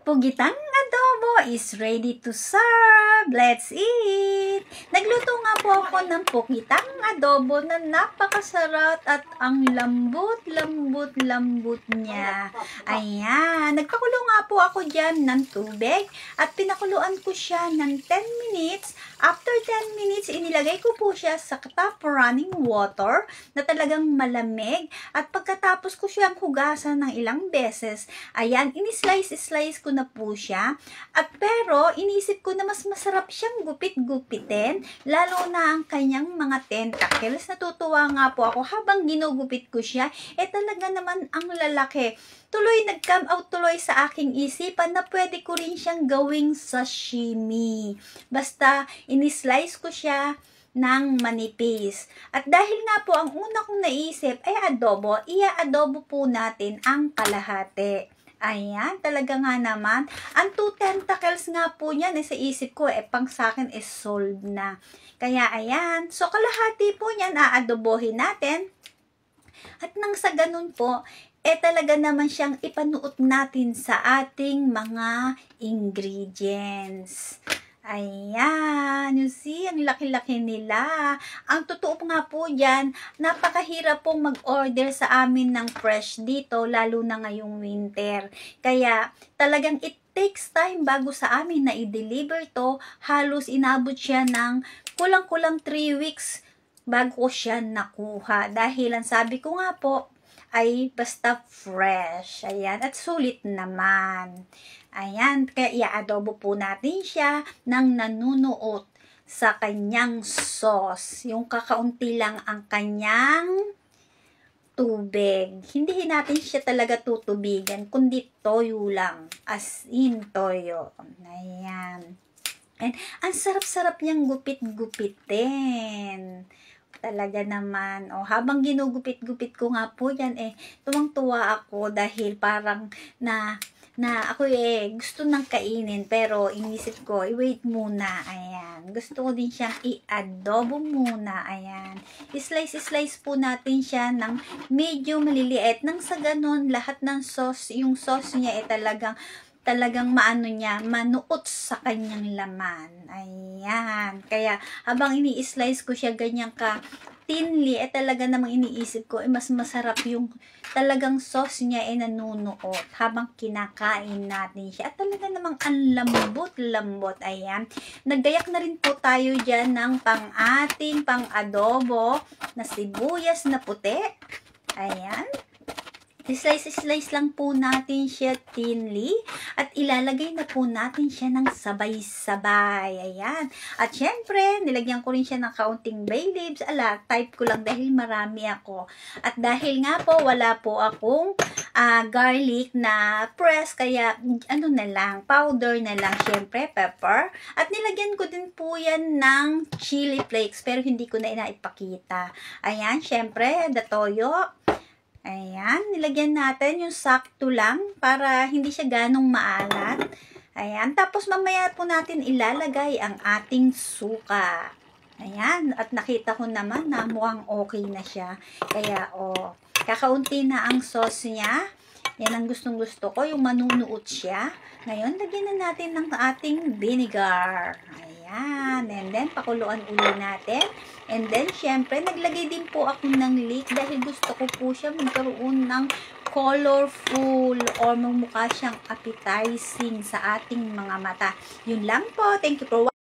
Pugitang adobo is ready to serve. Let's eat! Nagluto nga po ako ng pugitang adobo na napakasarap at ang lambot niya. Ayan. Nagpakulo nga po ako dyan ng tubig at pinakuluan ko siya ng 10 minutes. After 10 minutes, inilagay ko po siya sa top running water na talagang malamig. At pagkatapos ko siyang hugasan ng ilang beses, ayan, ini-slice ko na po siya. At pero, inisip ko na mas masarap siyang gupit-gupitin, lalo na ang kanyang mga tentacles. Natutuwa nga po ako habang ginugupit ko siya, talaga naman ang lalaki. Tuloy nag-come out tuloy sa aking isipan na pwede ko rin siyang gawing sashimi. Basta, ini-slice ko siya ng manipis. At dahil nga po ang una kong naisip ay adobo, ia-adobo po natin ang kalahati. Ayan, talaga nga naman. Ang 2 tentacles nga po niyan, sa isip ko, pang sa akin is solved na. Kaya ayan, so kalahati po niyan, aadobohin natin. At nang sa ganun po, talaga naman siyang ipanuot natin sa ating mga ingredients. Ayan, you see, ang laki-laki nila. Ang totoo nga po dyan, napakahirap pong mag-order sa amin ng fresh dito, lalo na ngayong winter. Kaya talagang it takes time bago sa amin na i-deliver to. Halos inabot siya ng kulang-kulang 3 weeks bago ko siya nakuha. Dahil ang sabi ko nga po, ay basta fresh. Ayan, at sulit naman. Ayan, kaya i-adobo po natin siya ng nanunuot sa kanyang sauce. Yung kakaunti lang ang kanyang tubig. Hindi natin siya talaga tutubigan, kundi toyo lang. As in toyo. Ayan. And ang sarap-sarap niyang gupit-gupitin. Talaga naman. Habang ginugupit-gupit ko nga po yan, tuwang-tuwa ako dahil parang na ako gusto nang kainin, pero inisip ko, wait muna, ayan. Gusto ko din siyang i-adobo muna, ayan. I-slice po natin siya ng medyo maliliit. Nang sa ganun, lahat ng sauce, yung sauce niya talagang manuot sa kanyang laman. Ayan. Kaya, habang ini-slice ko siya ganyan ka thinly, talaga namang iniisip ko, mas masarap yung talagang sauce niya nanunuot habang kinakain natin siya. At talaga namang ang lambot. Ayan. Nagdayak na rin po tayo dyan ng ating pang-adobo na sibuyas na puti. Ayan. Slice lang po natin siya thinly at ilalagay na po natin siya ng sabay-sabay. Ayan. At syempre, nilagyan ko rin siya ng kaunting bay leaves. Type ko lang dahil marami ako. At dahil nga po, wala po akong garlic na press, kaya powder na lang, syempre, pepper. At nilagyan ko din po yan ng chili flakes, pero hindi ko na inaipakita. Ayan, syempre, the toyo. Ayan, nilagyan natin yung sakto lang para hindi siya ganong maalat. Ayan, tapos mamaya po natin ilalagay ang ating suka. Ayan, at nakita ko naman na mukhang okay na siya. Kaya, kakaunti na ang sauce niya. Yan ang gustong-gusto ko, yung manunuot siya. Ngayon, lagyan na natin ng ating vinegar. Ayan, and then pakuluan uli natin. And then, syempre, naglagay din po ako ng leek dahil gusto ko po siya magkaroon ng colorful or magmukha siyang appetizing sa ating mga mata. Yun lang po. Thank you for watching.